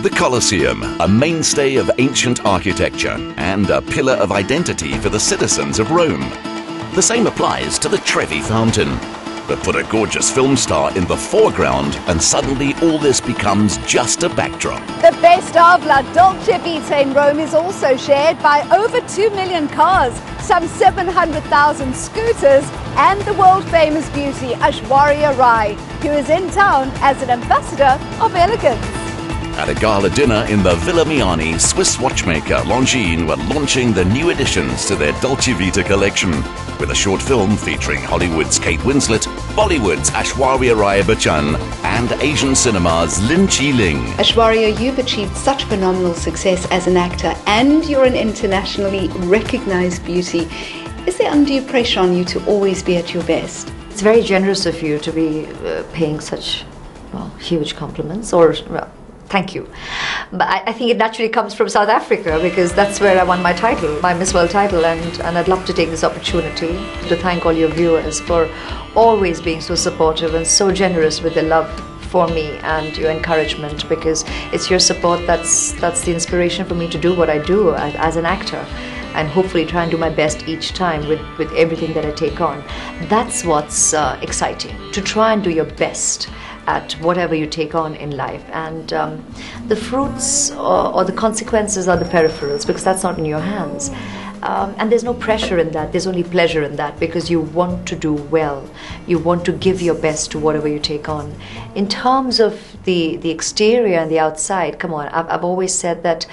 The Colosseum, a mainstay of ancient architecture and a pillar of identity for the citizens of Rome. The same applies to the Trevi Fountain. But put a gorgeous film star in the foreground and suddenly all this becomes just a backdrop. The best of La Dolce Vita in Rome is also shared by over 2 million cars, some 700,000 scooters, and the world-famous beauty Aishwarya Rai, who is in town as an ambassador of elegance. At a gala dinner in the Villa Miani, Swiss watchmaker Longines were launching the new additions to their Dolce Vita collection, with a short film featuring Hollywood's Kate Winslet, Bollywood's Aishwarya Rai Bachchan, and Asian cinema's Lin Chi-ling. Aishwarya, you've achieved such phenomenal success as an actor, and you're an internationally recognized beauty. Is there undue pressure on you to always be at your best? It's very generous of you to be paying such, well, huge compliments, or, well, thank you. But I think it naturally comes from South Africa, because that's where I won my title, my Miss World title, and I'd love to take this opportunity to thank all your viewers for always being so supportive and so generous with their love for me and your encouragement, because it's your support that's the inspiration for me to do what I do as an actor, and hopefully try and do my best each time with everything that I take on. That's what's exciting, to try and do your best at whatever you take on in life, and the fruits or the consequences are the peripherals, because that's not in your hands, and there's no pressure in that, there's only pleasure in that, because you want to do well, you want to give your best to whatever you take on. In terms of the exterior and the outside, come on, I've always said that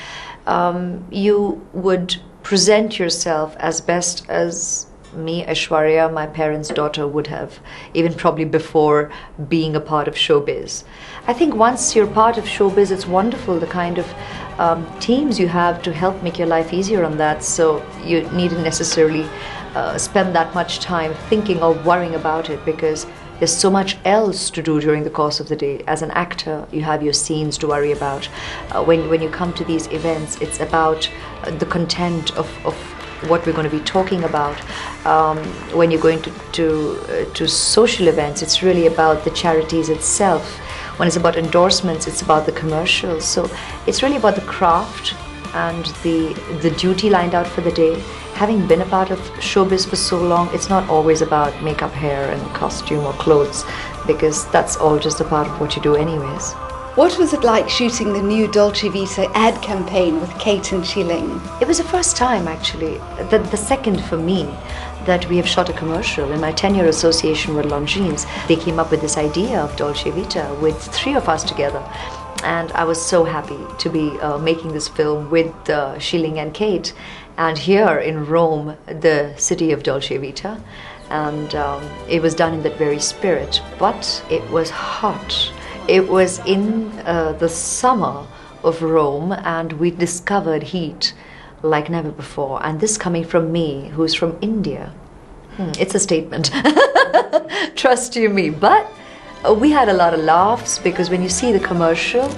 you would present yourself as best as me, Aishwarya, my parents' daughter, would have, even probably before being a part of showbiz. I think once you're part of showbiz, it's wonderful the kind of teams you have to help make your life easier on that, so you needn't necessarily spend that much time thinking or worrying about it, because there's so much else to do during the course of the day. As an actor, you have your scenes to worry about. When you come to these events, it's about the content of what we're going to be talking about. When you're going to social events, it's really about the charities itself. When it's about endorsements, it's about the commercials. So it's really about the craft and the duty lined out for the day. Having been a part of showbiz for so long, it's not always about makeup, hair and costume or clothes, because that's all just a part of what you do anyways. What was it like shooting the new Dolce Vita ad campaign with Kate and Chi-ling? It was the first time, actually, the second for me, that we have shot a commercial. In my 10-year association with Longines, they came up with this idea of Dolce Vita with 3 of us together. And I was so happy to be making this film with Chi-ling and Kate. And here in Rome, the city of Dolce Vita. And it was done in that very spirit. But it was hot. It was in the summer of Rome, and we discovered heat like never before. And this coming from me, who's from India. It's a statement. Trust you me. But we had a lot of laughs, because when you see the commercial,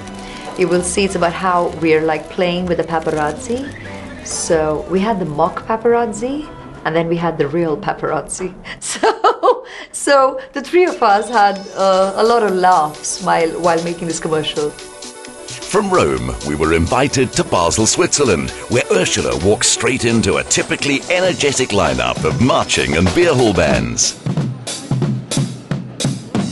you will see it's about how we're like playing with the paparazzi. So we had the mock paparazzi, and then we had the real paparazzi. So the 3 of us had a lot of laughs while making this commercial. From Rome, we were invited to Basel, Switzerland, where Ursula walks straight into a typically energetic lineup of marching and beer hall bands.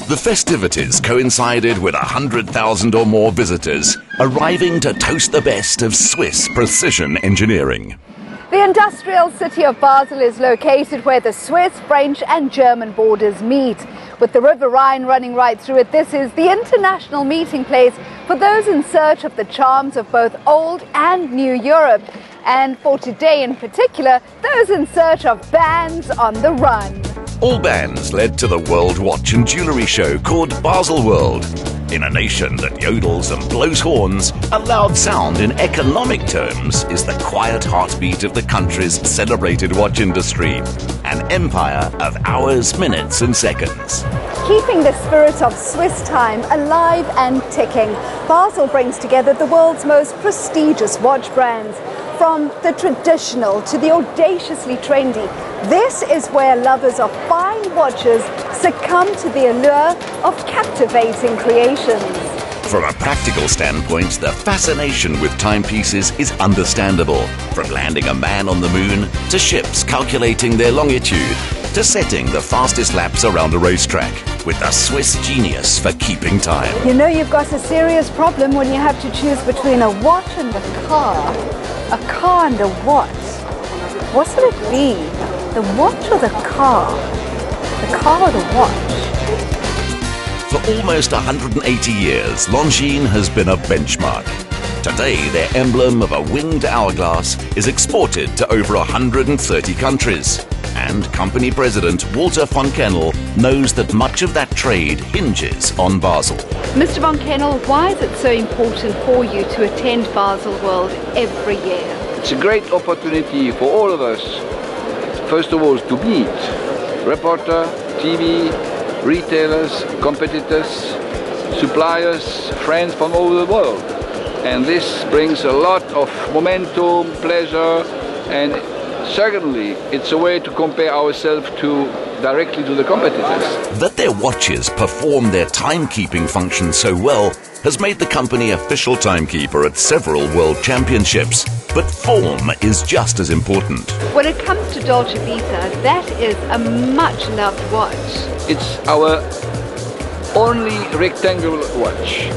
The festivities coincided with 100,000 or more visitors, arriving to toast the best of Swiss precision engineering. The industrial city of Basel is located where the Swiss, French and German borders meet. With the River Rhine running right through it, this is the international meeting place for those in search of the charms of both old and new Europe. And for today in particular, those in search of bands on the run. All bands led to the World Watch and Jewellery Show called Baselworld. In a nation that yodels and blows horns, a loud sound in economic terms is the quiet heartbeat of the country's celebrated watch industry. An empire of hours, minutes and seconds. Keeping the spirit of Swiss time alive and ticking, Basel brings together the world's most prestigious watch brands. From the traditional to the audaciously trendy, This is where lovers of fine watches succumb to the allure of captivating creations. From a practical standpoint, the fascination with timepieces is understandable. From landing a man on the moon, to ships calculating their longitude, to setting the fastest laps around a racetrack, with the Swiss genius for keeping time. You know you've got a serious problem when you have to choose between a watch and a car. A car and a watch. What should it be? The watch or the car? The car or the watch? For almost 180 years, Longines has been a benchmark. Today, their emblem of a winged hourglass is exported to over 130 countries. And company president Walter von Kennel knows that much of that trade hinges on Basel. Mr. von Kennel, why is it so important for you to attend Baselworld every year? It's a great opportunity for all of us. First of all, to meet reporter, TV, retailers, competitors, suppliers, friends from all over the world. And this brings a lot of momentum, pleasure, and secondly, it's a way to compare ourselves directly to the competitors. That their watches perform their timekeeping function so well has made the company official timekeeper at several world championships. But form is just as important. When it comes to Dolce Vita, that is a much-loved watch. It's our only rectangular watch.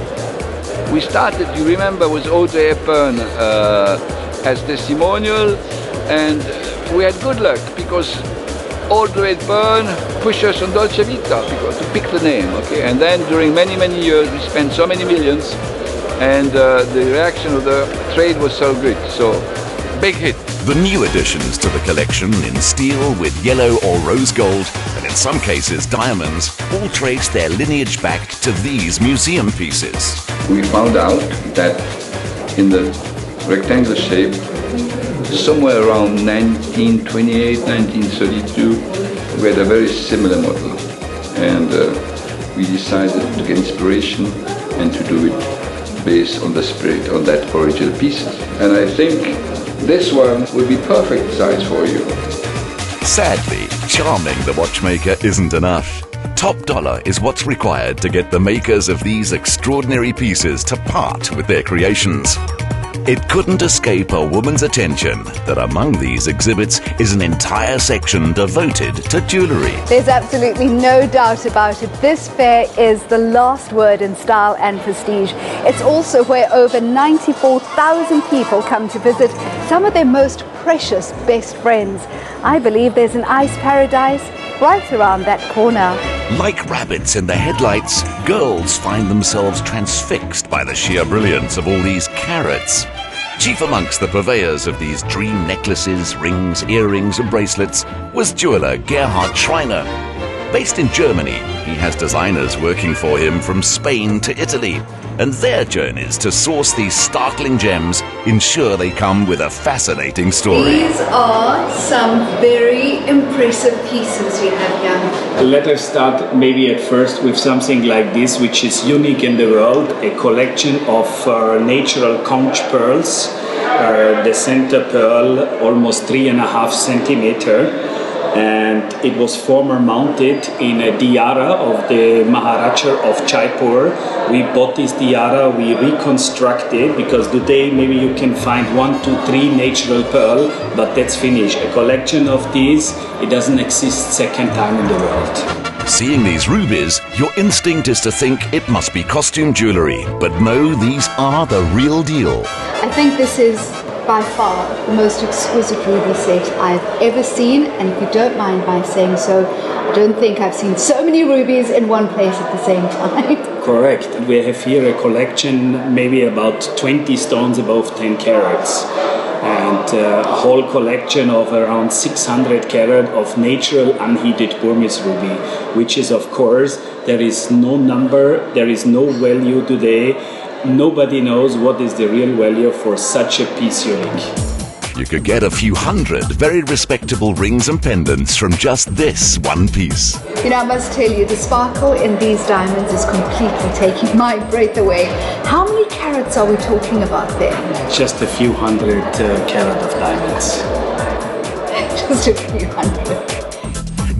We started, you remember, with Audrey Hepburn as testimonial, and we had good luck because Audrey Hepburn pushed us on Dolce Vita because to pick the name, okay? And then during many, many years we spent so many millions, and the reaction of the trade was so good. So, big hit. The new additions to the collection in steel with yellow or rose gold, and in some cases diamonds, all trace their lineage back to these museum pieces. We found out that in the rectangular shape, somewhere around 1928, 1932, we had a very similar model. And we decided to get inspiration and to do it based on the spirit on that original pieces. And I think this one would be perfect size for you. Sadly, charming the watchmaker isn't enough. Top dollar is what's required to get the makers of these extraordinary pieces to part with their creations. It couldn't escape a woman's attention that among these exhibits is an entire section devoted to jewellery. There's absolutely no doubt about it. This fair is the last word in style and prestige. It's also where over 94,000 people come to visit some of their most precious best friends. I believe there's an ice paradise right around that corner. Like rabbits in the headlights, girls find themselves transfixed by the sheer brilliance of all these carats. Chief amongst the purveyors of these dream necklaces, rings, earrings and bracelets was jeweller Gerhard Schreiner. Based in Germany, he has designers working for him from Spain to Italy, and their journeys to source these startling gems ensure they come with a fascinating story. These are some very impressive pieces we have here. Let us start maybe at first with something like this, which is unique in the world, a collection of natural conch pearls. The center pearl almost 3.5 centimeters. And it was former mounted in a tiara of the Maharaja of Jaipur. We bought this tiara, we reconstructed, because today maybe you can find 1, 2, 3 natural pearl, but that's finished. A collection of these, it doesn't exist second time in the world. Seeing these rubies, your instinct is to think it must be costume jewellery, but no, these are the real deal. I think this is by far the most exquisite ruby set I've ever seen, and if you don't mind my saying so, I don't think I've seen so many rubies in one place at the same time. Correct. We have here a collection, maybe about 20 stones above 10 carats, and a whole collection of around 600 carat of natural unheated Burmese ruby, which is, of course, there is no number, there is no value today. Nobody knows what is the real value for such a piece unique. You could get a few hundred very respectable rings and pendants from just this one piece. You know, I must tell you, the sparkle in these diamonds is completely taking my breath away. How many carats are we talking about there? Just a few hundred carat of diamonds. just a few hundred.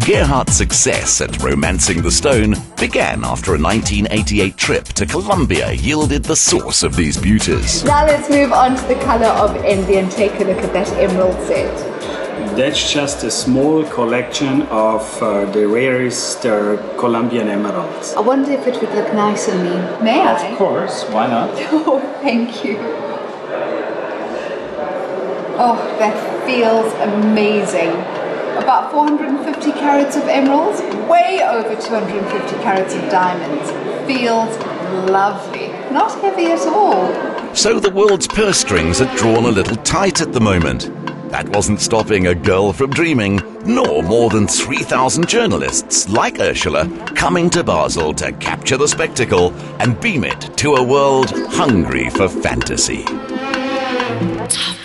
Gerhardt's success at romancing the stone began after a 1988 trip to Colombia yielded the source of these beauties. Now let's move on to the color of envy and take a look at that emerald set. That's just a small collection of the rarest Colombian emeralds. I wonder if it would look nice on me. May I? Of course, why not? Oh, thank you. Oh, that feels amazing. About 450 carats of emeralds, way over 250 carats of diamonds. Feels lovely. Not heavy at all. So the world's purse strings are drawn a little tight at the moment. That wasn't stopping a girl from dreaming, nor more than 3,000 journalists like Ursula coming to Basel to capture the spectacle and beam it to a world hungry for fantasy. Top